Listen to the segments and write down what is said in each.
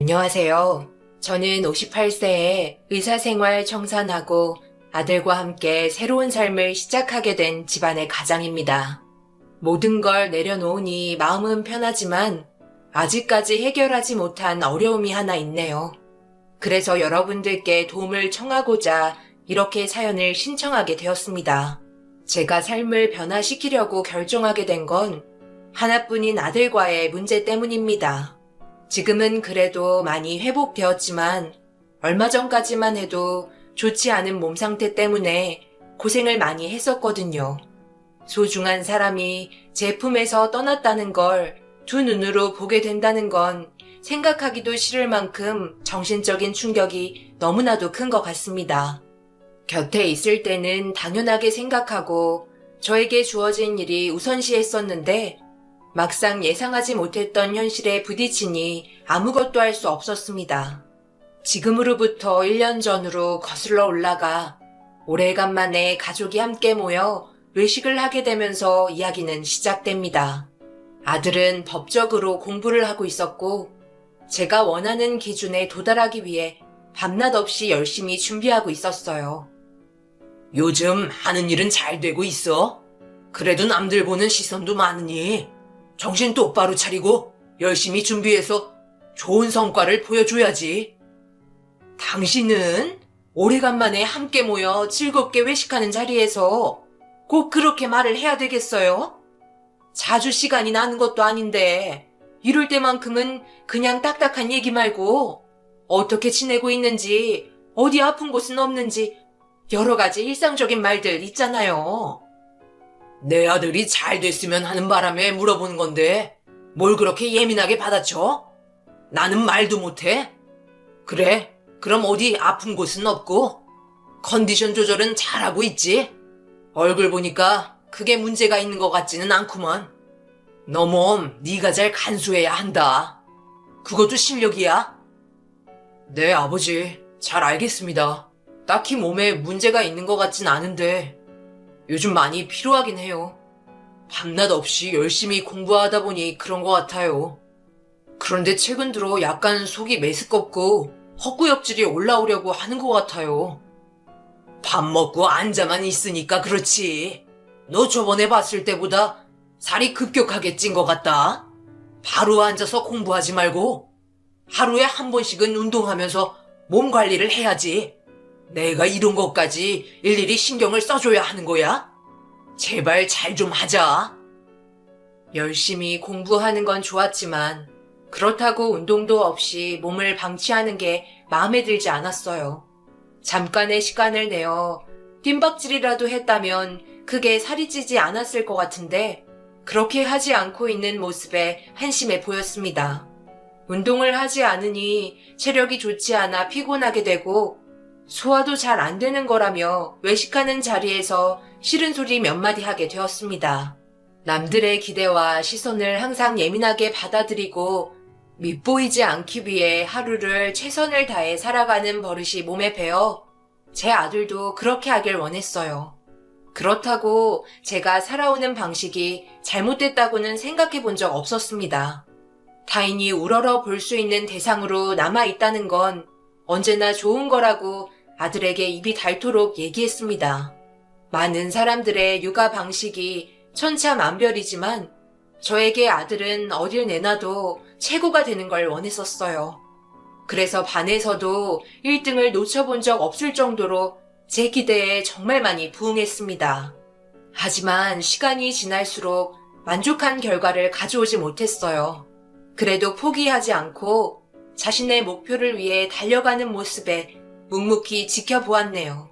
안녕하세요. 저는 58세에 의사생활 청산하고 아들과 함께 새로운 삶을 시작하게 된 집안의 가장입니다. 모든 걸 내려놓으니 마음은 편하지만 아직까지 해결하지 못한 어려움이 하나 있네요. 그래서 여러분들께 도움을 청하고자 이렇게 사연을 신청하게 되었습니다. 제가 삶을 변화시키려고 결정하게 된 건 하나뿐인 아들과의 문제 때문입니다. 지금은 그래도 많이 회복되었지만 얼마 전까지만 해도 좋지 않은 몸 상태 때문에 고생을 많이 했었거든요. 소중한 사람이 제 품에서 떠났다는 걸 두 눈으로 보게 된다는 건 생각하기도 싫을 만큼 정신적인 충격이 너무나도 큰 것 같습니다. 곁에 있을 때는 당연하게 생각하고 저에게 주어진 일이 우선시했었는데 막상 예상하지 못했던 현실에 부딪히니 아무것도 할 수 없었습니다. 지금으로부터 1년 전으로 거슬러 올라가 오래간만에 가족이 함께 모여 외식을 하게 되면서 이야기는 시작됩니다. 아들은 법적으로 공부를 하고 있었고 제가 원하는 기준에 도달하기 위해 밤낮 없이 열심히 준비하고 있었어요. 요즘 하는 일은 잘 되고 있어? 그래도 남들 보는 시선도 많으니 정신 똑바로 차리고 열심히 준비해서 좋은 성과를 보여줘야지. 당신은 오래간만에 함께 모여 즐겁게 외식하는 자리에서 꼭 그렇게 말을 해야 되겠어요? 자주 시간이 나는 것도 아닌데 이럴 때만큼은 그냥 딱딱한 얘기 말고 어떻게 지내고 있는지, 어디 아픈 곳은 없는지 여러 가지 일상적인 말들 있잖아요. 내 아들이 잘 됐으면 하는 바람에 물어보는 건데 뭘 그렇게 예민하게 받아쳐? 나는 말도 못해? 그래, 그럼 어디 아픈 곳은 없고 컨디션 조절은 잘하고 있지? 얼굴 보니까 크게 문제가 있는 것 같지는 않구먼. 너 몸 네가 잘 간수해야 한다. 그것도 실력이야. 네, 아버지. 잘 알겠습니다. 딱히 몸에 문제가 있는 것 같진 않은데 요즘 많이 피로하긴 해요. 밤낮 없이 열심히 공부하다 보니 그런 것 같아요. 그런데 최근 들어 약간 속이 메스껍고 헛구역질이 올라오려고 하는 것 같아요. 밥 먹고 앉아만 있으니까 그렇지. 너 저번에 봤을 때보다 살이 급격하게 찐 것 같다. 바로 앉아서 공부하지 말고 하루에 한 번씩은 운동하면서 몸 관리를 해야지. 내가 이런 것까지 일일이 신경을 써줘야 하는 거야? 제발 잘 좀 하자. 열심히 공부하는 건 좋았지만 그렇다고 운동도 없이 몸을 방치하는 게 마음에 들지 않았어요. 잠깐의 시간을 내어 뜀박질이라도 했다면 크게 살이 찌지 않았을 것 같은데 그렇게 하지 않고 있는 모습에 한심해 보였습니다. 운동을 하지 않으니 체력이 좋지 않아 피곤하게 되고 소화도 잘 안 되는 거라며 외식하는 자리에서 싫은 소리 몇 마디 하게 되었습니다. 남들의 기대와 시선을 항상 예민하게 받아들이고 밉보이지 않기 위해 하루를 최선을 다해 살아가는 버릇이 몸에 배어 제 아들도 그렇게 하길 원했어요. 그렇다고 제가 살아오는 방식이 잘못됐다고는 생각해 본 적 없었습니다. 타인이 우러러 볼 수 있는 대상으로 남아있다는 건 언제나 좋은 거라고 아들에게 입이 닳도록 얘기했습니다. 많은 사람들의 육아 방식이 천차만별이지만 저에게 아들은 어딜 내놔도 최고가 되는 걸 원했었어요. 그래서 반에서도 1등을 놓쳐본 적 없을 정도로 제 기대에 정말 많이 부응했습니다. 하지만 시간이 지날수록 만족한 결과를 가져오지 못했어요. 그래도 포기하지 않고 자신의 목표를 위해 달려가는 모습에 묵묵히 지켜보았네요.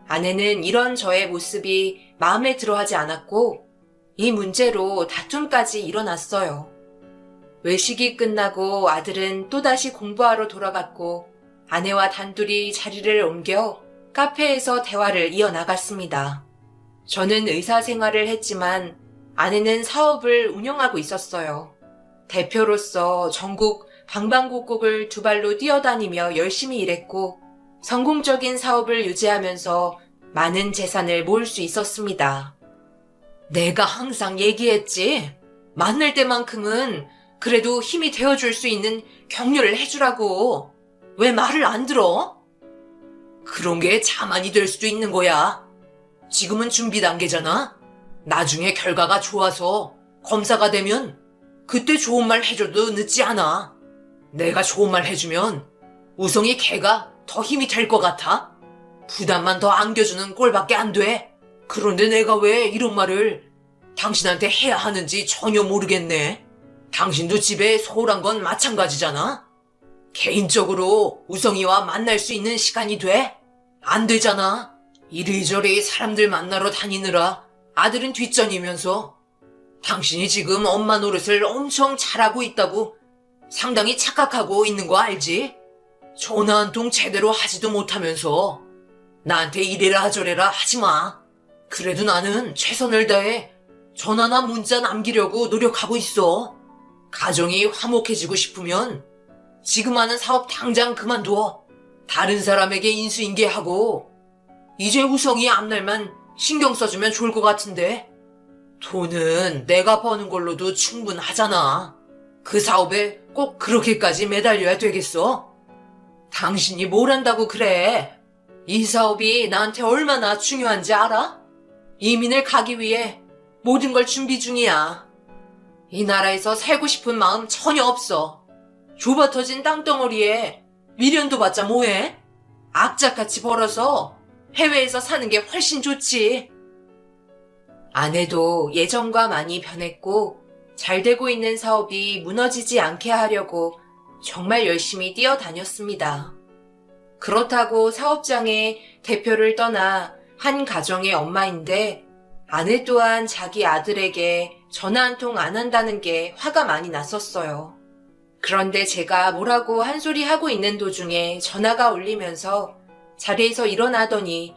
아내는 이런 저의 모습이 마음에 들어하지 않았고 이 문제로 다툼까지 일어났어요. 외식이 끝나고 아들은 또다시 공부하러 돌아갔고 아내와 단둘이 자리를 옮겨 카페에서 대화를 이어나갔습니다. 저는 의사 생활을 했지만 아내는 사업을 운영하고 있었어요. 대표로서 전국 방방곡곡을 두 발로 뛰어다니며 열심히 일했고 성공적인 사업을 유지하면서 많은 재산을 모을 수 있었습니다. 내가 항상 얘기했지. 만날 때만큼은 그래도 힘이 되어줄 수 있는 격려를 해주라고. 왜 말을 안 들어? 그런 게 자만이 될 수도 있는 거야. 지금은 준비 단계잖아. 나중에 결과가 좋아서 검사가 되면 그때 좋은 말 해줘도 늦지 않아. 내가 좋은 말 해주면 우성이 걔가 더 힘이 될 것 같아? 부담만 더 안겨주는 꼴밖에 안 돼. 그런데 내가 왜 이런 말을 당신한테 해야 하는지 전혀 모르겠네. 당신도 집에 소홀한 건 마찬가지잖아. 개인적으로 우성이와 만날 수 있는 시간이 돼? 안 되잖아. 이리저리 사람들 만나러 다니느라 아들은 뒷전이면서 당신이 지금 엄마 노릇을 엄청 잘하고 있다고 상당히 착각하고 있는 거 알지? 전화 한 통 제대로 하지도 못하면서 나한테 이래라 저래라 하지 마. 그래도 나는 최선을 다해 전화나 문자 남기려고 노력하고 있어. 가정이 화목해지고 싶으면 지금 하는 사업 당장 그만둬. 다른 사람에게 인수인계하고 이제 우성이 앞날만 신경 써주면 좋을 것 같은데. 돈은 내가 버는 걸로도 충분하잖아. 그 사업에 꼭 그렇게까지 매달려야 되겠어? 당신이 뭘 한다고 그래? 이 사업이 나한테 얼마나 중요한지 알아? 이민을 가기 위해 모든 걸 준비 중이야. 이 나라에서 살고 싶은 마음 전혀 없어. 좁아 터진 땅덩어리에 미련도 받자 뭐해? 악착같이 벌어서 해외에서 사는 게 훨씬 좋지. 아내도 예전과 많이 변했고 잘 되고 있는 사업이 무너지지 않게 하려고 정말 열심히 뛰어다녔습니다. 그렇다고 사업장에 대표를 떠나 한 가정의 엄마인데 아내 또한 자기 아들에게 전화 한 통 안 한다는 게 화가 많이 났었어요. 그런데 제가 뭐라고 한 소리 하고 있는 도중에 전화가 울리면서 자리에서 일어나더니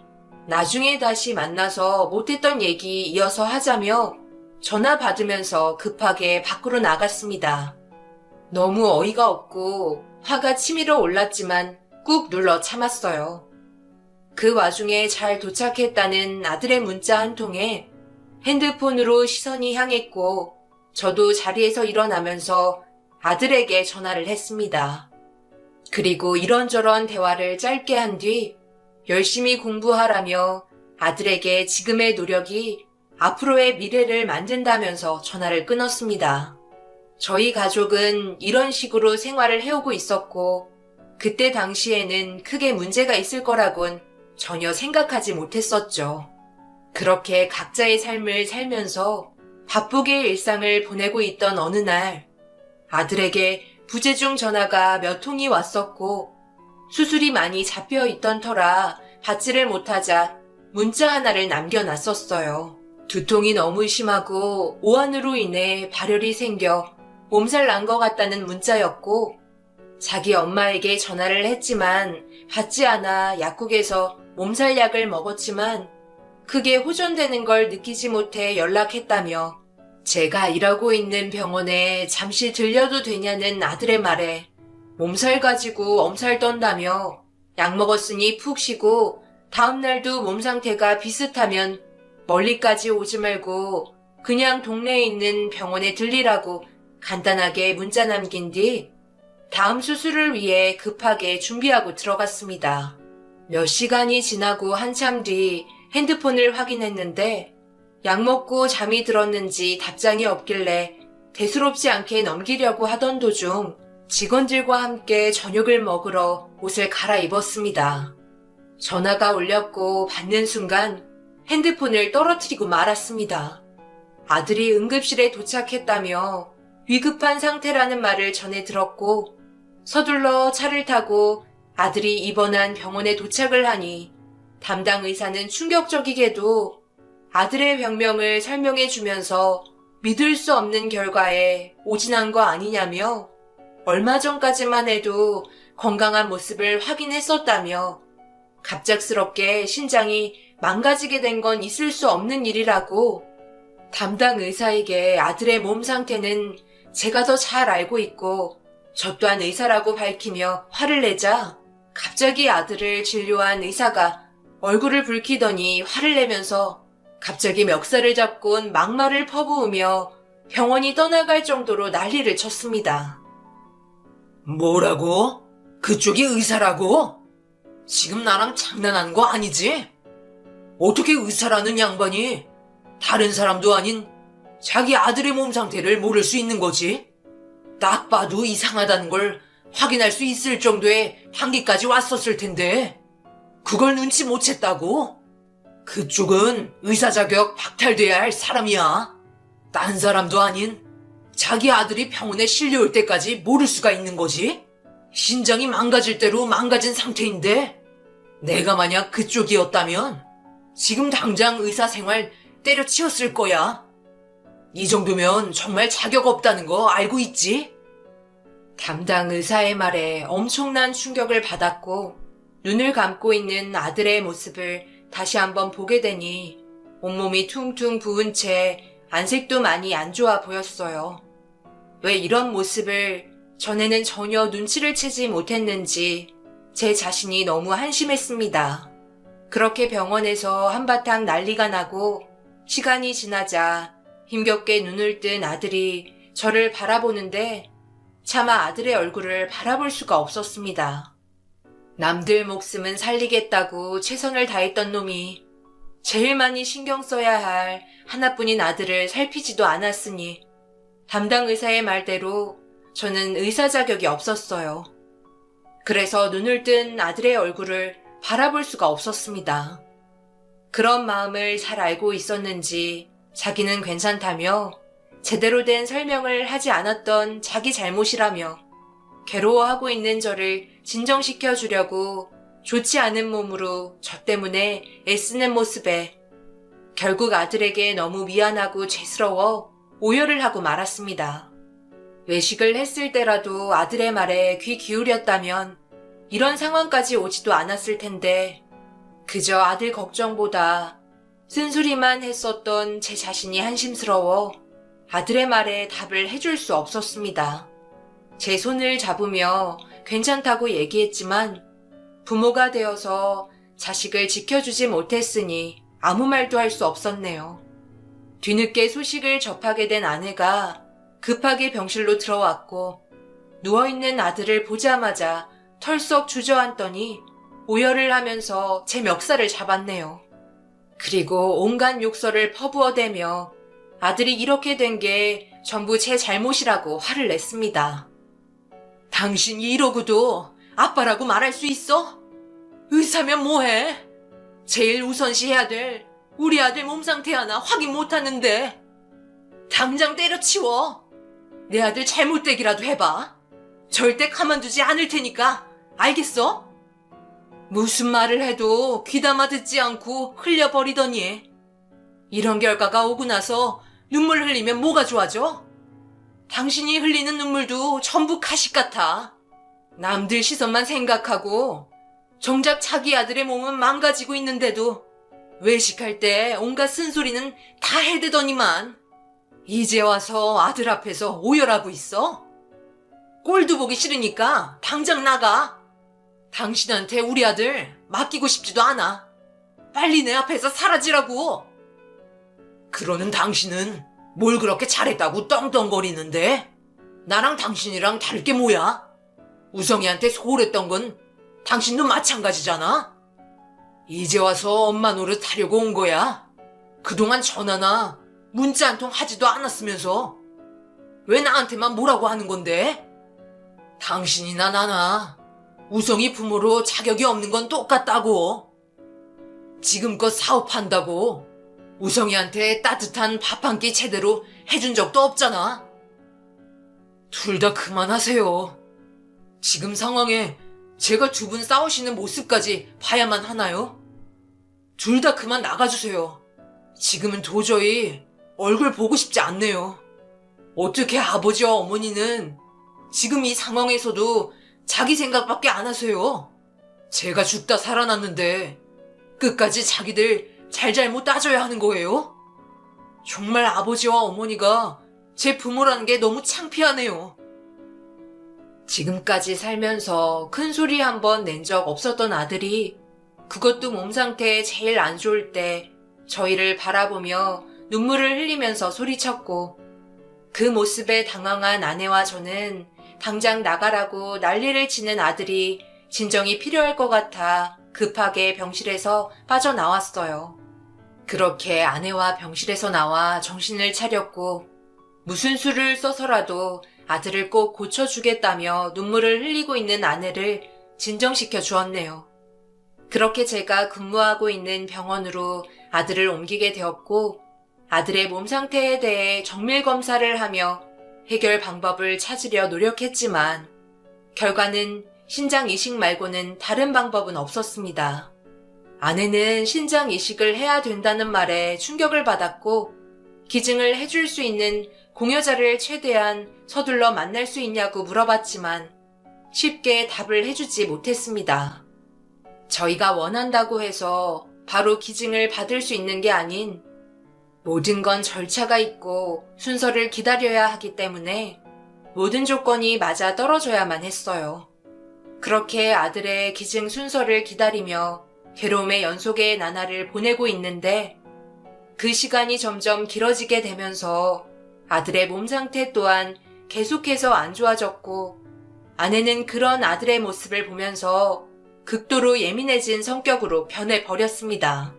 나중에 다시 만나서 못했던 얘기 이어서 하자며 전화 받으면서 급하게 밖으로 나갔습니다. 너무 어이가 없고 화가 치밀어 올랐지만 꾹 눌러 참았어요. 그 와중에 잘 도착했다는 아들의 문자 한 통에 핸드폰으로 시선이 향했고 저도 자리에서 일어나면서 아들에게 전화를 했습니다. 그리고 이런저런 대화를 짧게 한 뒤 열심히 공부하라며 아들에게 지금의 노력이 앞으로의 미래를 만든다면서 전화를 끊었습니다. 저희 가족은 이런 식으로 생활을 해오고 있었고 그때 당시에는 크게 문제가 있을 거라곤 전혀 생각하지 못했었죠. 그렇게 각자의 삶을 살면서 바쁘게 일상을 보내고 있던 어느 날 아들에게 부재중 전화가 몇 통이 왔었고 수술이 많이 잡혀 있던 터라 받지를 못하자 문자 하나를 남겨놨었어요. 두통이 너무 심하고 오한으로 인해 발열이 생겨 몸살 난 것 같다는 문자였고 자기 엄마에게 전화를 했지만 받지 않아 약국에서 몸살약을 먹었지만 그게 호전되는 걸 느끼지 못해 연락했다며 제가 일하고 있는 병원에 잠시 들려도 되냐는 아들의 말에 몸살 가지고 엄살 떤다며 약 먹었으니 푹 쉬고 다음날도 몸 상태가 비슷하면 멀리까지 오지 말고 그냥 동네에 있는 병원에 들리라고 간단하게 문자 남긴 뒤 다음 수술을 위해 급하게 준비하고 들어갔습니다. 몇 시간이 지나고 한참 뒤 핸드폰을 확인했는데 약 먹고 잠이 들었는지 답장이 없길래 대수롭지 않게 넘기려고 하던 도중 직원들과 함께 저녁을 먹으러 옷을 갈아입었습니다. 전화가 울렸고 받는 순간 핸드폰을 떨어뜨리고 말았습니다. 아들이 응급실에 도착했다며 위급한 상태라는 말을 전해 들었고 서둘러 차를 타고 아들이 입원한 병원에 도착을 하니 담당 의사는 충격적이게도 아들의 병명을 설명해 주면서 믿을 수 없는 결과에 오진한 거 아니냐며 얼마 전까지만 해도 건강한 모습을 확인했었다며 갑작스럽게 신장이 망가지게 된 건 있을 수 없는 일이라고 담당 의사에게 아들의 몸 상태는 제가 더 잘 알고 있고 저 또한 의사라고 밝히며 화를 내자 갑자기 아들을 진료한 의사가 얼굴을 붉히더니 화를 내면서 갑자기 멱살을 잡곤 막말을 퍼부으며 병원이 떠나갈 정도로 난리를 쳤습니다. 뭐라고? 그쪽이 의사라고? 지금 나랑 장난하는 거 아니지? 어떻게 의사라는 양반이 다른 사람도 아닌 자기 아들의 몸 상태를 모를 수 있는 거지? 딱 봐도 이상하다는 걸 확인할 수 있을 정도의 단계까지 왔었을 텐데 그걸 눈치 못 챘다고? 그쪽은 의사 자격 박탈돼야 할 사람이야. 딴 사람도 아닌 자기 아들이 병원에 실려올 때까지 모를 수가 있는 거지? 신장이 망가질 대로 망가진 상태인데 내가 만약 그쪽이었다면 지금 당장 의사 생활 때려치웠을 거야. 이 정도면 정말 자격 없다는 거 알고 있지? 담당 의사의 말에 엄청난 충격을 받았고 눈을 감고 있는 아들의 모습을 다시 한번 보게 되니 온몸이 퉁퉁 부은 채 안색도 많이 안 좋아 보였어요. 왜 이런 모습을 전에는 전혀 눈치를 채지 못했는지 제 자신이 너무 한심했습니다. 그렇게 병원에서 한바탕 난리가 나고 시간이 지나자 힘겹게 눈을 뜬 아들이 저를 바라보는데 차마 아들의 얼굴을 바라볼 수가 없었습니다. 남들 목숨은 살리겠다고 최선을 다했던 놈이 제일 많이 신경 써야 할 하나뿐인 아들을 살피지도 않았으니 담당 의사의 말대로 저는 의사 자격이 없었어요. 그래서 눈을 뜬 아들의 얼굴을 바라볼 수가 없었습니다. 그런 마음을 잘 알고 있었는지 자기는 괜찮다며 제대로 된 설명을 하지 않았던 자기 잘못이라며 괴로워하고 있는 저를 진정시켜 주려고 좋지 않은 몸으로 저 때문에 애쓰는 모습에 결국 아들에게 너무 미안하고 죄스러워 오열을 하고 말았습니다. 외식을 했을 때라도 아들의 말에 귀 기울였다면 이런 상황까지 오지도 않았을 텐데 그저 아들 걱정보다 쓴소리만 했었던 제 자신이 한심스러워 아들의 말에 답을 해줄 수 없었습니다. 제 손을 잡으며 괜찮다고 얘기했지만 부모가 되어서 자식을 지켜주지 못했으니 아무 말도 할 수 없었네요. 뒤늦게 소식을 접하게 된 아내가 급하게 병실로 들어왔고 누워있는 아들을 보자마자 털썩 주저앉더니 오열을 하면서 제 멱살을 잡았네요. 그리고 온갖 욕설을 퍼부어대며 아들이 이렇게 된 게 전부 제 잘못이라고 화를 냈습니다. 당신이 이러고도 아빠라고 말할 수 있어? 의사면 뭐해? 제일 우선시해야 될 우리 아들 몸 상태 하나 확인 못하는데 당장 때려치워. 내 아들 잘못되기라도 해봐. 절대 가만두지 않을 테니까 알겠어? 무슨 말을 해도 귀담아 듣지 않고 흘려버리더니 이런 결과가 오고 나서 눈물 흘리면 뭐가 좋아져? 당신이 흘리는 눈물도 전부 가식 같아. 남들 시선만 생각하고 정작 자기 아들의 몸은 망가지고 있는데도 외식할 때 온갖 쓴소리는 다 해대더니만 이제 와서 아들 앞에서 오열하고 있어? 꼴도 보기 싫으니까 당장 나가. 당신한테 우리 아들 맡기고 싶지도 않아. 빨리 내 앞에서 사라지라고. 그러는 당신은 뭘 그렇게 잘했다고 떵떵거리는데? 나랑 당신이랑 다를 게 뭐야? 우성이한테 소홀했던 건 당신도 마찬가지잖아? 이제 와서 엄마 노릇 하려고 온 거야. 그동안 전화나 문자 한 통 하지도 않았으면서 왜 나한테만 뭐라고 하는 건데? 당신이나 나나 우성이 부모로 자격이 없는 건 똑같다고. 지금껏 사업한다고 우성이한테 따뜻한 밥 한 끼 제대로 해준 적도 없잖아. 둘 다 그만하세요. 지금 상황에 제가 두 분 싸우시는 모습까지 봐야만 하나요? 둘 다 그만 나가주세요. 지금은 도저히 얼굴 보고 싶지 않네요. 어떻게 아버지와 어머니는 지금 이 상황에서도 자기 생각밖에 안 하세요? 제가 죽다 살아났는데 끝까지 자기들 잘잘못 따져야 하는 거예요? 정말 아버지와 어머니가 제 부모라는 게 너무 창피하네요. 지금까지 살면서 큰 소리 한 번 낸 적 없었던 아들이 그것도 몸 상태 제일 안 좋을 때 저희를 바라보며 눈물을 흘리면서 소리쳤고 그 모습에 당황한 아내와 저는 당장 나가라고 난리를 치는 아들이 진정이 필요할 것 같아 급하게 병실에서 빠져나왔어요. 그렇게 아내와 병실에서 나와 정신을 차렸고 무슨 수를 써서라도 아들을 꼭 고쳐주겠다며 눈물을 흘리고 있는 아내를 진정시켜 주었네요. 그렇게 제가 근무하고 있는 병원으로 아들을 옮기게 되었고 아들의 몸 상태에 대해 정밀 검사를 하며 해결 방법을 찾으려 노력했지만 결과는 신장 이식 말고는 다른 방법은 없었습니다. 아내는 신장 이식을 해야 된다는 말에 충격을 받았고 기증을 해줄 수 있는 공여자를 최대한 서둘러 만날 수 있냐고 물어봤지만 쉽게 답을 해주지 못했습니다. 저희가 원한다고 해서 바로 기증을 받을 수 있는 게 아닌 모든 건 절차가 있고 순서를 기다려야 하기 때문에 모든 조건이 맞아 떨어져야만 했어요. 그렇게 아들의 기증 순서를 기다리며 괴로움의 연속의 나날을 보내고 있는데 그 시간이 점점 길어지게 되면서 아들의 몸 상태 또한 계속해서 안 좋아졌고 아내는 그런 아들의 모습을 보면서 극도로 예민해진 성격으로 변해버렸습니다.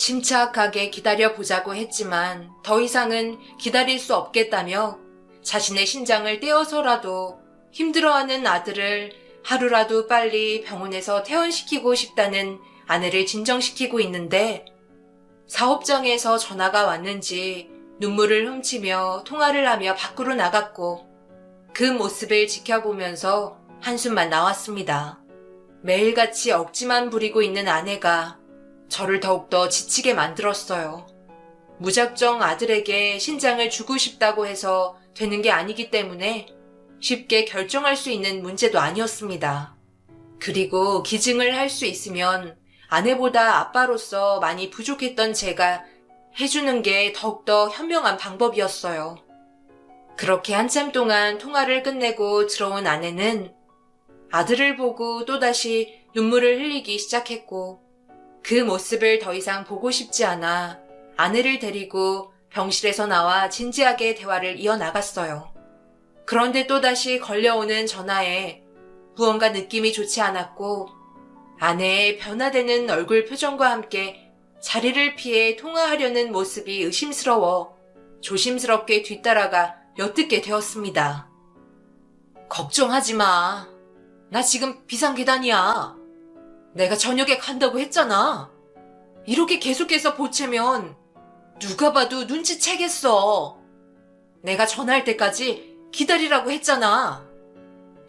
침착하게 기다려보자고 했지만 더 이상은 기다릴 수 없겠다며 자신의 신장을 떼어서라도 힘들어하는 아들을 하루라도 빨리 병원에서 퇴원시키고 싶다는 아내를 진정시키고 있는데 사업장에서 전화가 왔는지 눈물을 훔치며 통화를 하며 밖으로 나갔고 그 모습을 지켜보면서 한숨만 나왔습니다. 매일같이 억지만 부리고 있는 아내가 저를 더욱더 지치게 만들었어요. 무작정 아들에게 신장을 주고 싶다고 해서 되는 게 아니기 때문에 쉽게 결정할 수 있는 문제도 아니었습니다. 그리고 기증을 할 수 있으면 아내보다 아빠로서 많이 부족했던 제가 해주는 게 더욱더 현명한 방법이었어요. 그렇게 한참 동안 통화를 끝내고 들어온 아내는 아들을 보고 또다시 눈물을 흘리기 시작했고 그 모습을 더 이상 보고 싶지 않아 아내를 데리고 병실에서 나와 진지하게 대화를 이어나갔어요. 그런데 또다시 걸려오는 전화에 무언가 느낌이 좋지 않았고 아내의 변화되는 얼굴 표정과 함께 자리를 피해 통화하려는 모습이 의심스러워 조심스럽게 뒤따라가 엿듣게 되었습니다. 걱정하지 마. 나 지금 비상계단이야. 내가 저녁에 간다고 했잖아. 이렇게 계속해서 보채면 누가 봐도 눈치채겠어. 내가 전화할 때까지 기다리라고 했잖아.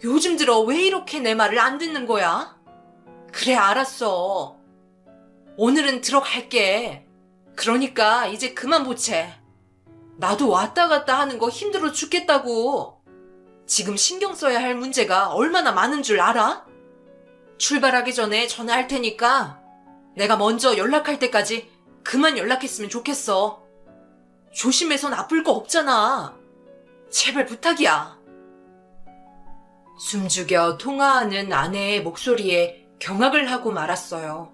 요즘 들어 왜 이렇게 내 말을 안 듣는 거야? 그래, 알았어. 오늘은 들어갈게. 그러니까 이제 그만 보채. 나도 왔다 갔다 하는 거 힘들어 죽겠다고. 지금 신경 써야 할 문제가 얼마나 많은 줄 알아? 출발하기 전에 전화할 테니까 내가 먼저 연락할 때까지 그만 연락했으면 좋겠어. 조심해서 나쁠 거 없잖아. 제발 부탁이야. 숨죽여 통화하는 아내의 목소리에 경악을 하고 말았어요.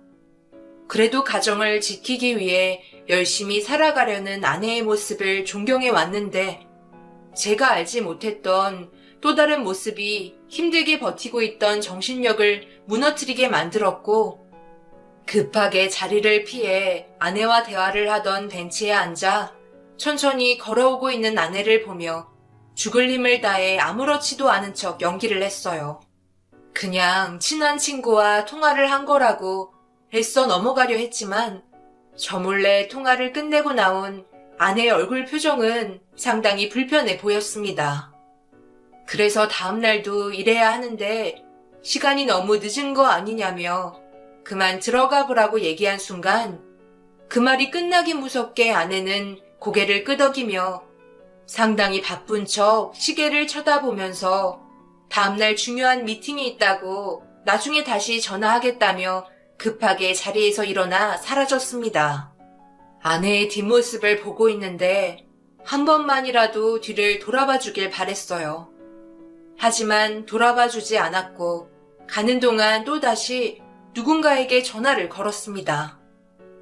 그래도 가정을 지키기 위해 열심히 살아가려는 아내의 모습을 존경해 왔는데 제가 알지 못했던 또 다른 모습이 힘들게 버티고 있던 정신력을 무너뜨리게 만들었고 급하게 자리를 피해 아내와 대화를 하던 벤치에 앉아 천천히 걸어오고 있는 아내를 보며 죽을 힘을 다해 아무렇지도 않은 척 연기를 했어요. 그냥 친한 친구와 통화를 한 거라고 애써 넘어가려 했지만 저 몰래 통화를 끝내고 나온 아내의 얼굴 표정은 상당히 불편해 보였습니다. 그래서 다음 날도 일해야 하는데 시간이 너무 늦은 거 아니냐며 그만 들어가 보라고 얘기한 순간 그 말이 끝나기 무섭게 아내는 고개를 끄덕이며 상당히 바쁜 척 시계를 쳐다보면서 다음날 중요한 미팅이 있다고 나중에 다시 전화하겠다며 급하게 자리에서 일어나 사라졌습니다. 아내의 뒷모습을 보고 있는데 한 번만이라도 뒤를 돌아봐 주길 바랬어요. 하지만 돌아봐 주지 않았고 가는 동안 또다시 누군가에게 전화를 걸었습니다.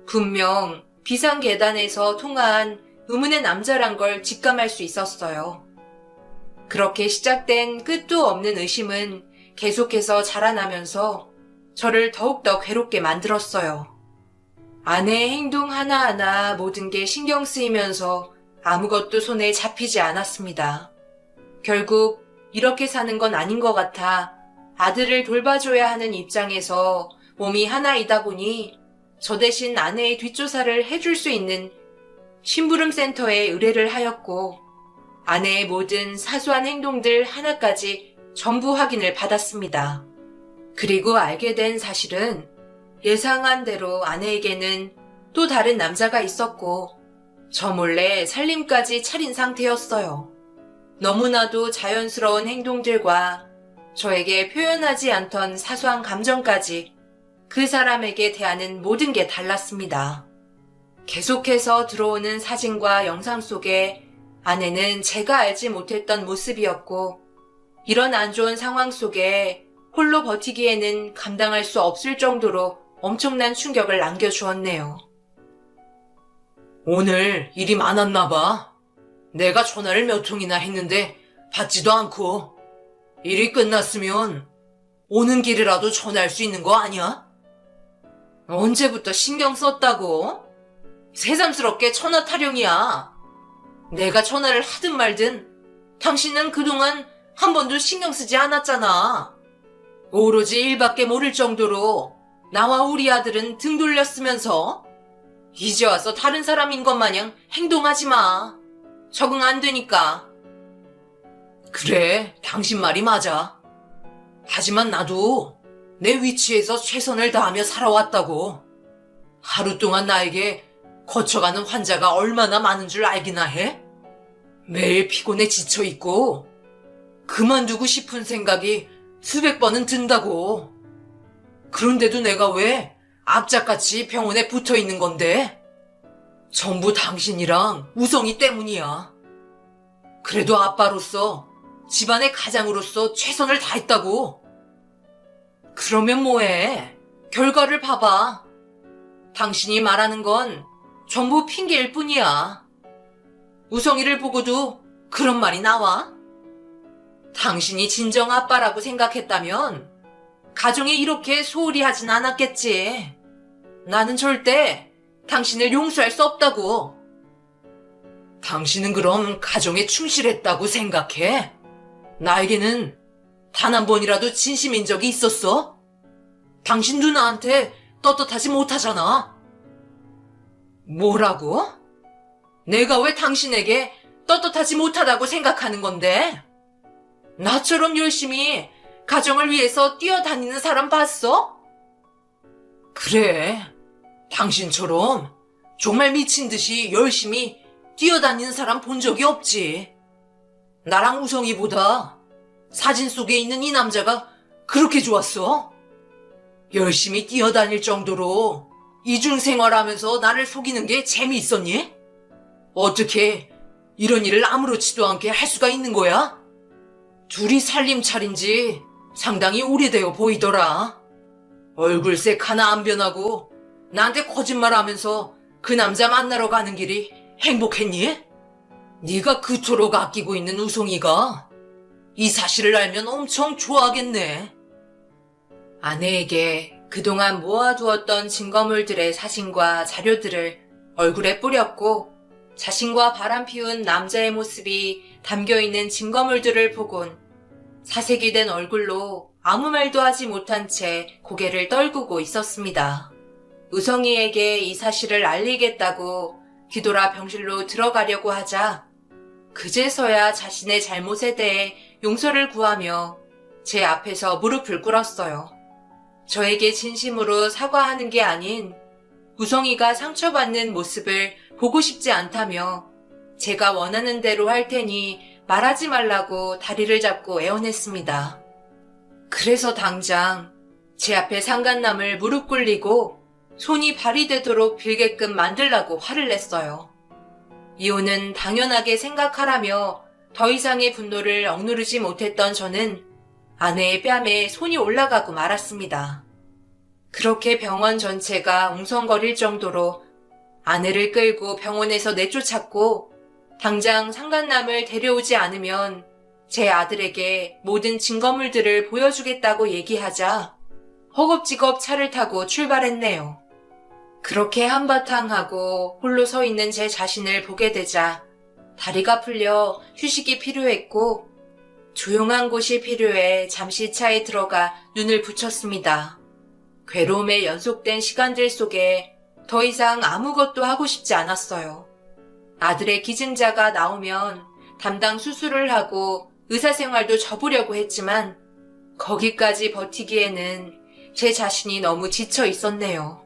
분명 비상계단에서 통화한 의문의 남자란 걸 직감할 수 있었어요. 그렇게 시작된 끝도 없는 의심은 계속해서 자라나면서 저를 더욱더 괴롭게 만들었어요. 아내의 행동 하나하나 모든 게 신경 쓰이면서 아무것도 손에 잡히지 않았습니다. 결국 이렇게 사는 건 아닌 것 같아 아들을 돌봐줘야 하는 입장에서 몸이 하나이다 보니 저 대신 아내의 뒷조사를 해줄 수 있는 심부름센터에 의뢰를 하였고 아내의 모든 사소한 행동들 하나까지 전부 확인을 받았습니다. 그리고 알게 된 사실은 예상한 대로 아내에게는 또 다른 남자가 있었고 저 몰래 살림까지 차린 상태였어요. 너무나도 자연스러운 행동들과 저에게 표현하지 않던 사소한 감정까지 그 사람에게 대하는 모든 게 달랐습니다. 계속해서 들어오는 사진과 영상 속에 아내는 제가 알지 못했던 모습이었고 이런 안 좋은 상황 속에 홀로 버티기에는 감당할 수 없을 정도로 엄청난 충격을 남겨주었네요. 오늘 일이 많았나 봐. 내가 전화를 몇 통이나 했는데 받지도 않고. 일이 끝났으면 오는 길이라도 전화할 수 있는 거 아니야? 언제부터 신경 썼다고? 새삼스럽게 전화 타령이야. 내가 전화를 하든 말든 당신은 그동안 한 번도 신경 쓰지 않았잖아. 오로지 일밖에 모를 정도로 나와 우리 아들은 등 돌렸으면서 이제 와서 다른 사람인 것 마냥 행동하지 마. 적응 안 되니까. 그래, 당신 말이 맞아. 하지만 나도 내 위치에서 최선을 다하며 살아왔다고. 하루 동안 나에게 거쳐가는 환자가 얼마나 많은 줄 알기나 해? 매일 피곤해 지쳐있고 그만두고 싶은 생각이 수백 번은 든다고. 그런데도 내가 왜 악착같이 병원에 붙어있는 건데? 전부 당신이랑 우성이 때문이야. 그래도 아빠로서 집안의 가장으로서 최선을 다했다고. 그러면 뭐해? 결과를 봐봐. 당신이 말하는 건 전부 핑계일 뿐이야. 우성이를 보고도 그런 말이 나와? 당신이 진정 아빠라고 생각했다면 가정에 이렇게 소홀히 하진 않았겠지. 나는 절대 당신을 용서할 수 없다고. 당신은 그럼 가정에 충실했다고 생각해? 나에게는 단 한 번이라도 진심인 적이 있었어? 당신도 나한테 떳떳하지 못하잖아. 뭐라고? 내가 왜 당신에게 떳떳하지 못하다고 생각하는 건데? 나처럼 열심히 가정을 위해서 뛰어다니는 사람 봤어? 그래, 당신처럼 정말 미친 듯이 열심히 뛰어다니는 사람 본 적이 없지. 나랑 우성이보다 사진 속에 있는 이 남자가 그렇게 좋았어? 열심히 뛰어다닐 정도로 이중생활하면서 나를 속이는 게 재미있었니? 어떻게 이런 일을 아무렇지도 않게 할 수가 있는 거야? 둘이 살림 차린 지 상당히 오래되어 보이더라. 얼굴색 하나 안 변하고 나한테 거짓말하면서 그 남자 만나러 가는 길이 행복했니? 네가 그토록 아끼고 있는 우성이가 이 사실을 알면 엄청 좋아하겠네. 아내에게 그동안 모아두었던 증거물들의 사진과 자료들을 얼굴에 뿌렸고 자신과 바람 피운 남자의 모습이 담겨있는 증거물들을 보곤 사색이 된 얼굴로 아무 말도 하지 못한 채 고개를 떨구고 있었습니다. 우성이에게 이 사실을 알리겠다고 뒤돌아 병실로 들어가려고 하자 그제서야 자신의 잘못에 대해 용서를 구하며 제 앞에서 무릎을 꿇었어요. 저에게 진심으로 사과하는 게 아닌 우성이가 상처받는 모습을 보고 싶지 않다며 제가 원하는 대로 할 테니 말하지 말라고 다리를 잡고 애원했습니다. 그래서 당장 제 앞에 상간남을 무릎 꿇리고 손이 발이 되도록 빌게끔 만들라고 화를 냈어요. 이혼은 당연하게 생각하라며 더 이상의 분노를 억누르지 못했던 저는 아내의 뺨에 손이 올라가고 말았습니다. 그렇게 병원 전체가 웅성거릴 정도로 아내를 끌고 병원에서 내쫓았고 당장 상간남을 데려오지 않으면 제 아들에게 모든 증거물들을 보여주겠다고 얘기하자 허겁지겁 차를 타고 출발했네요. 그렇게 한바탕 하고 홀로 서 있는 제 자신을 보게 되자 다리가 풀려 휴식이 필요했고 조용한 곳이 필요해 잠시 차에 들어가 눈을 붙였습니다. 괴로움에 연속된 시간들 속에 더 이상 아무것도 하고 싶지 않았어요. 아들의 기증자가 나오면 담당 수술을 하고 의사생활도 접으려고 했지만 거기까지 버티기에는 제 자신이 너무 지쳐 있었네요.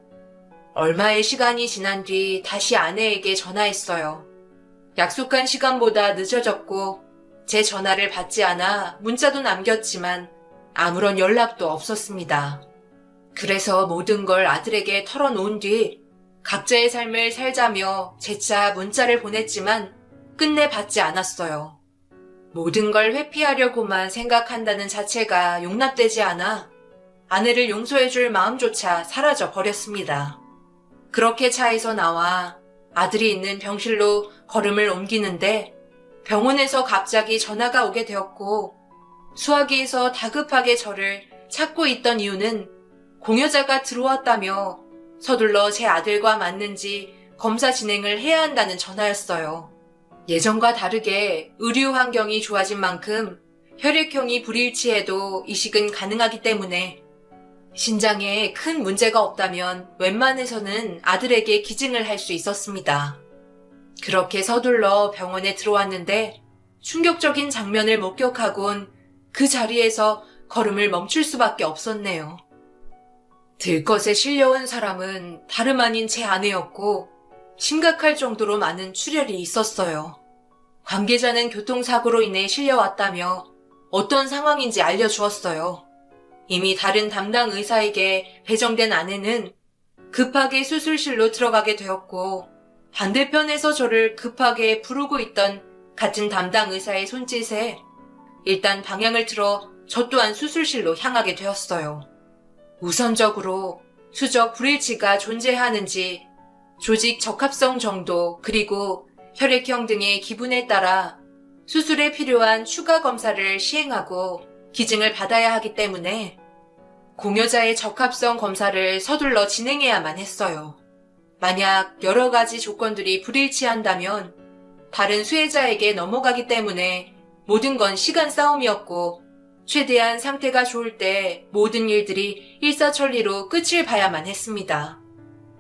얼마의 시간이 지난 뒤 다시 아내에게 전화했어요. 약속한 시간보다 늦어졌고 제 전화를 받지 않아 문자도 남겼지만 아무런 연락도 없었습니다. 그래서 모든 걸 아들에게 털어놓은 뒤 각자의 삶을 살자며 재차 문자를 보냈지만 끝내 받지 않았어요. 모든 걸 회피하려고만 생각한다는 자체가 용납되지 않아 아내를 용서해줄 마음조차 사라져 버렸습니다. 그렇게 차에서 나와 아들이 있는 병실로 걸음을 옮기는데 병원에서 갑자기 전화가 오게 되었고 수화기에서 다급하게 저를 찾고 있던 이유는 공여자가 들어왔다며 서둘러 제 아들과 맞는지 검사 진행을 해야 한다는 전화였어요. 예전과 다르게 의료 환경이 좋아진 만큼 혈액형이 불일치해도 이식은 가능하기 때문에 신장에 큰 문제가 없다면 웬만해서는 아들에게 기증을 할 수 있었습니다. 그렇게 서둘러 병원에 들어왔는데 충격적인 장면을 목격하곤 그 자리에서 걸음을 멈출 수밖에 없었네요. 들것에 실려온 사람은 다름 아닌 제 아내였고 심각할 정도로 많은 출혈이 있었어요. 관계자는 교통사고로 인해 실려왔다며 어떤 상황인지 알려주었어요. 이미 다른 담당 의사에게 배정된 아내는 급하게 수술실로 들어가게 되었고 반대편에서 저를 급하게 부르고 있던 같은 담당 의사의 손짓에 일단 방향을 틀어 저 또한 수술실로 향하게 되었어요. 우선적으로 수적 불일치가 존재하는지 조직 적합성 정도 그리고 혈액형 등의 기분에 따라 수술에 필요한 추가 검사를 시행하고 기증을 받아야 하기 때문에 공여자의 적합성 검사를 서둘러 진행해야만 했어요. 만약 여러 가지 조건들이 불일치한다면 다른 수혜자에게 넘어가기 때문에 모든 건 시간 싸움이었고 최대한 상태가 좋을 때 모든 일들이 일사천리로 끝을 봐야만 했습니다.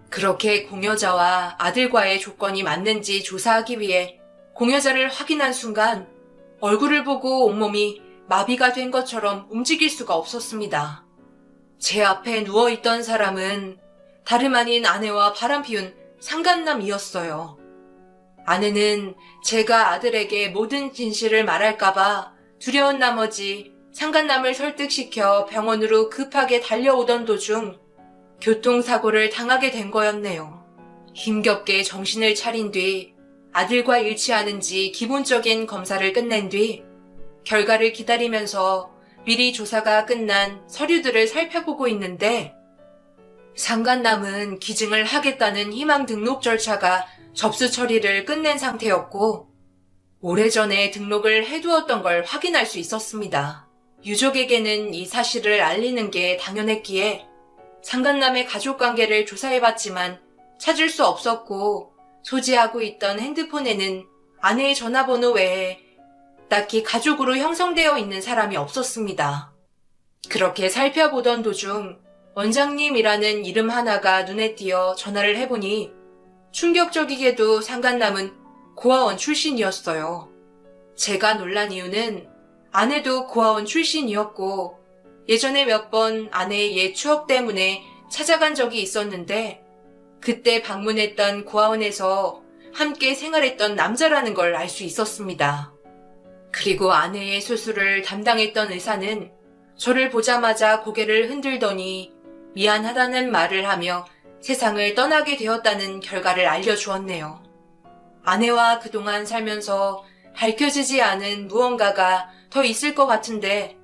그렇게 공여자와 아들과의 조건이 맞는지 조사하기 위해 공여자를 확인한 순간 얼굴을 보고 온몸이 마비가 된 것처럼 움직일 수가 없었습니다. 제 앞에 누워있던 사람은 다름 아닌 아내와 바람피운 상간남이었어요. 아내는 제가 아들에게 모든 진실을 말할까봐 두려운 나머지 상간남을 설득시켜 병원으로 급하게 달려오던 도중 교통사고를 당하게 된 거였네요. 힘겹게 정신을 차린 뒤 아들과 일치하는지 기본적인 검사를 끝낸 뒤 결과를 기다리면서 미리 조사가 끝난 서류들을 살펴보고 있는데 상간남은 기증을 하겠다는 희망 등록 절차가 접수 처리를 끝낸 상태였고 오래전에 등록을 해두었던 걸 확인할 수 있었습니다. 유족에게는 이 사실을 알리는 게 당연했기에 상간남의 가족관계를 조사해봤지만 찾을 수 없었고 소지하고 있던 핸드폰에는 아내의 전화번호 외에 딱히 가족으로 형성되어 있는 사람이 없었습니다. 그렇게 살펴보던 도중 원장님이라는 이름 하나가 눈에 띄어 전화를 해보니 충격적이게도 상간남은 고아원 출신이었어요. 제가 놀란 이유는 아내도 고아원 출신이었고 예전에 몇 번 아내의 옛 추억 때문에 찾아간 적이 있었는데 그때 방문했던 고아원에서 함께 생활했던 남자라는 걸 알 수 있었습니다. 그리고 아내의 수술을 담당했던 의사는 저를 보자마자 고개를 흔들더니 미안하다는 말을 하며 세상을 떠나게 되었다는 결과를 알려주었네요. 아내와 그동안 살면서 밝혀지지 않은 무언가가 더 있을 것 같은데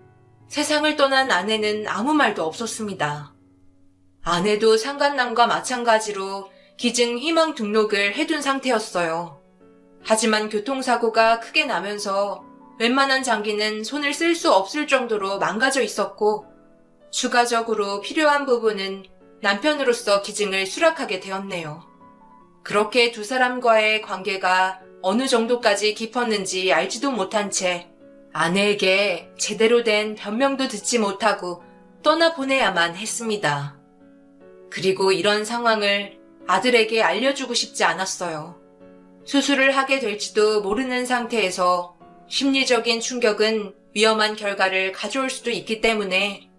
세상을 떠난 아내는 아무 말도 없었습니다. 아내도 상간남과 마찬가지로 기증 희망 등록을 해둔 상태였어요. 하지만 교통사고가 크게 나면서 웬만한 장기는 손을 쓸 수 없을 정도로 망가져 있었고, 추가적으로 필요한 부분은 남편으로서 기증을 수락하게 되었네요. 그렇게 두 사람과의 관계가 어느 정도까지 깊었는지 알지도 못한 채 아내에게 제대로 된 변명도 듣지 못하고 떠나보내야만 했습니다. 그리고 이런 상황을 아들에게 알려주고 싶지 않았어요. 수술을 하게 될지도 모르는 상태에서 심리적인 충격은 위험한 결과를 가져올 수도 있기 때문에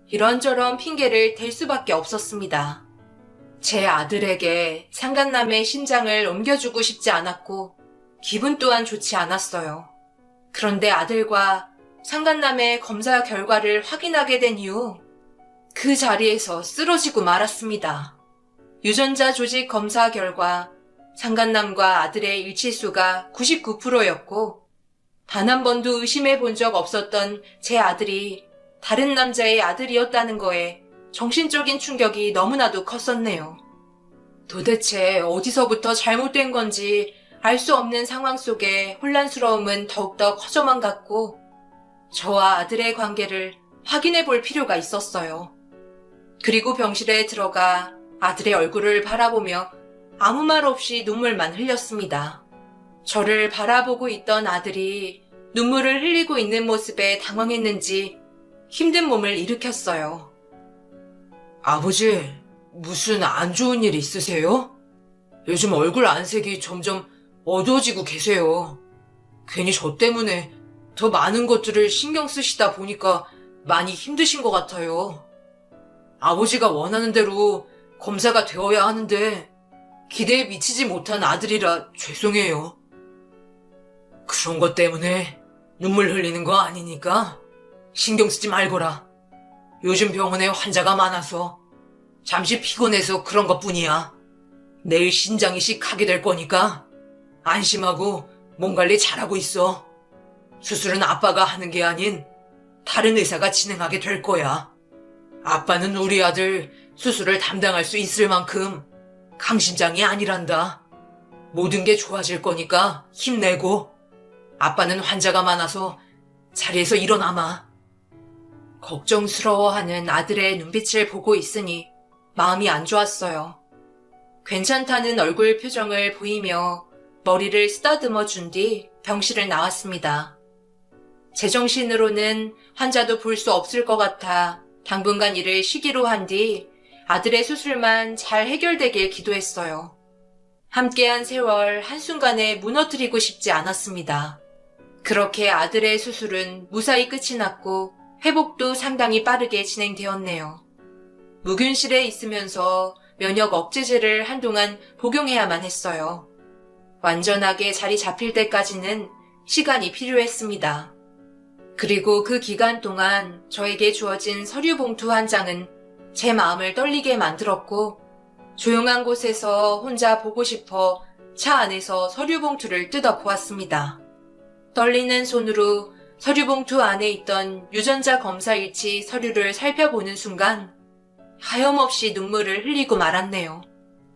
이런저런 핑계를 댈 수밖에 없었습니다. 제 아들에게 상간남의 심장을 옮겨주고 싶지 않았고 기분 또한 좋지 않았어요. 그런데 아들과 상간남의 검사 결과를 확인하게 된 이후 그 자리에서 쓰러지고 말았습니다. 유전자 조직 검사 결과 상간남과 아들의 일치수가 99%였고 단 한 번도 의심해 본 적 없었던 제 아들이 다른 남자의 아들이었다는 거에 정신적인 충격이 너무나도 컸었네요. 도대체 어디서부터 잘못된 건지 알 수 없는 상황 속에 혼란스러움은 더욱더 커져만 갔고 저와 아들의 관계를 확인해 볼 필요가 있었어요. 그리고 병실에 들어가 아들의 얼굴을 바라보며 아무 말 없이 눈물만 흘렸습니다. 저를 바라보고 있던 아들이 눈물을 흘리고 있는 모습에 당황했는지 힘든 몸을 일으켰어요. 아버지, 무슨 안 좋은 일 있으세요? 요즘 얼굴 안색이 점점 어두워지고 계세요. 괜히 저 때문에 더 많은 것들을 신경 쓰시다 보니까 많이 힘드신 것 같아요. 아버지가 원하는 대로 검사가 되어야 하는데 기대에 미치지 못한 아들이라 죄송해요. 그런 것 때문에 눈물 흘리는 거 아니니까 신경 쓰지 말거라. 요즘 병원에 환자가 많아서 잠시 피곤해서 그런 것뿐이야. 내일 신장 이식하게 될 거니까 안심하고 몸 관리 잘하고 있어. 수술은 아빠가 하는 게 아닌 다른 의사가 진행하게 될 거야. 아빠는 우리 아들 수술을 담당할 수 있을 만큼 강심장이 아니란다. 모든 게 좋아질 거니까 힘내고 아빠는 환자가 많아서 자리에서 일어나마. 걱정스러워하는 아들의 눈빛을 보고 있으니 마음이 안 좋았어요. 괜찮다는 얼굴 표정을 보이며 머리를 쓰다듬어 준 뒤 병실을 나왔습니다. 제정신으로는 환자도 볼 수 없을 것 같아 당분간 일을 쉬기로 한 뒤 아들의 수술만 잘 해결되길 기도했어요. 함께한 세월 한순간에 무너뜨리고 싶지 않았습니다. 그렇게 아들의 수술은 무사히 끝이 났고 회복도 상당히 빠르게 진행되었네요. 무균실에 있으면서 면역 억제제를 한동안 복용해야만 했어요. 완전하게 자리 잡힐 때까지는 시간이 필요했습니다. 그리고 그 기간 동안 저에게 주어진 서류 봉투 한 장은 제 마음을 떨리게 만들었고 조용한 곳에서 혼자 보고 싶어 차 안에서 서류 봉투를 뜯어 보았습니다. 떨리는 손으로 서류 봉투 안에 있던 유전자 검사 일치 서류를 살펴보는 순간 하염없이 눈물을 흘리고 말았네요.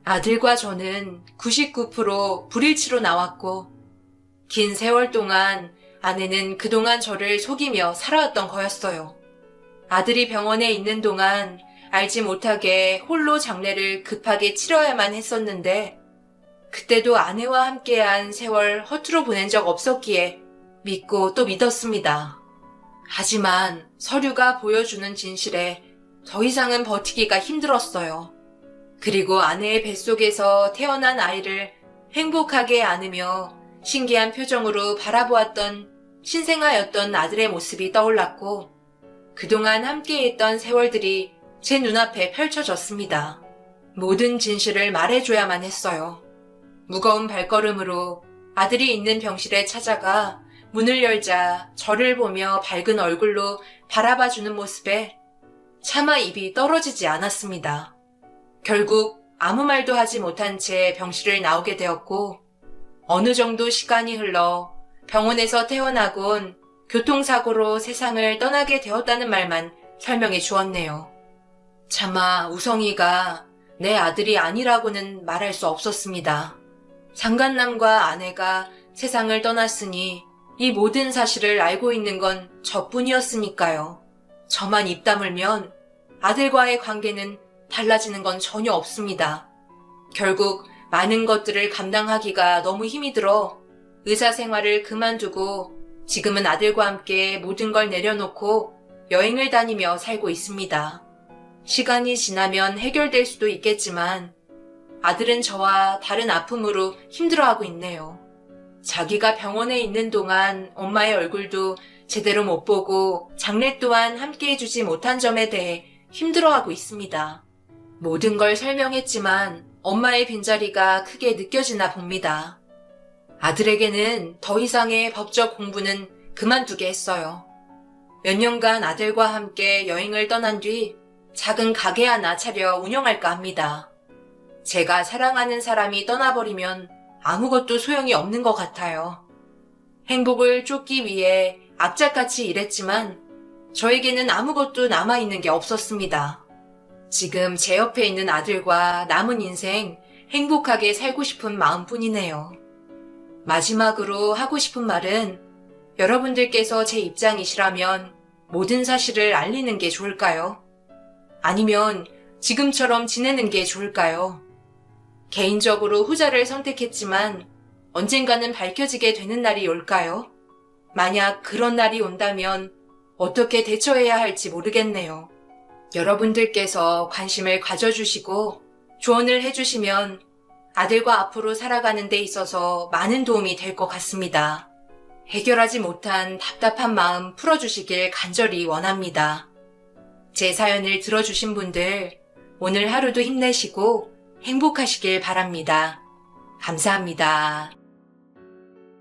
아들과 저는 99% 불일치로 나왔고 긴 세월 동안 아내는 그동안 저를 속이며 살아왔던 거였어요. 아들이 병원에 있는 동안 알지 못하게 홀로 장례를 급하게 치러야만 했었는데 그때도 아내와 함께한 세월 허투루 보낸 적 없었기에 믿고 또 믿었습니다. 하지만 서류가 보여주는 진실에 더 이상은 버티기가 힘들었어요. 그리고 아내의 뱃속에서 태어난 아이를 행복하게 안으며 신기한 표정으로 바라보았던 신생아였던 아들의 모습이 떠올랐고 그동안 함께했던 세월들이 제 눈앞에 펼쳐졌습니다. 모든 진실을 말해줘야만 했어요. 무거운 발걸음으로 아들이 있는 병실에 찾아가 문을 열자 저를 보며 밝은 얼굴로 바라봐주는 모습에 차마 입이 떨어지지 않았습니다. 결국 아무 말도 하지 못한 채 병실을 나오게 되었고 어느 정도 시간이 흘러 병원에서 태어나곤 교통사고로 세상을 떠나게 되었다는 말만 설명해 주었네요. 차마 우성이가 내 아들이 아니라고는 말할 수 없었습니다. 상간남과 아내가 세상을 떠났으니 이 모든 사실을 알고 있는 건 저뿐이었으니까요. 저만 입 다물면 아들과의 관계는 달라지는 건 전혀 없습니다. 결국 많은 것들을 감당하기가 너무 힘이 들어 의사 생활을 그만두고 지금은 아들과 함께 모든 걸 내려놓고 여행을 다니며 살고 있습니다. 시간이 지나면 해결될 수도 있겠지만 아들은 저와 다른 아픔으로 힘들어하고 있네요. 자기가 병원에 있는 동안 엄마의 얼굴도 제대로 못 보고 장례 또한 함께 해주지 못한 점에 대해 힘들어하고 있습니다. 모든 걸 설명했지만 엄마의 빈자리가 크게 느껴지나 봅니다. 아들에게는 더 이상의 법적 공부는 그만두게 했어요. 몇 년간 아들과 함께 여행을 떠난 뒤 작은 가게 하나 차려 운영할까 합니다. 제가 사랑하는 사람이 떠나버리면 아무것도 소용이 없는 것 같아요. 행복을 쫓기 위해 악착같이 일했지만 저에게는 아무것도 남아있는 게 없었습니다. 지금 제 옆에 있는 아들과 남은 인생 행복하게 살고 싶은 마음뿐이네요. 마지막으로 하고 싶은 말은 여러분들께서 제 입장이시라면 모든 사실을 알리는 게 좋을까요? 아니면 지금처럼 지내는 게 좋을까요? 개인적으로 후자를 선택했지만 언젠가는 밝혀지게 되는 날이 올까요? 만약 그런 날이 온다면 어떻게 대처해야 할지 모르겠네요. 여러분들께서 관심을 가져주시고 조언을 해주시면 아들과 앞으로 살아가는 데 있어서 많은 도움이 될 것 같습니다. 해결하지 못한 답답한 마음 풀어주시길 간절히 원합니다. 제 사연을 들어주신 분들 오늘 하루도 힘내시고 행복하시길 바랍니다. 감사합니다.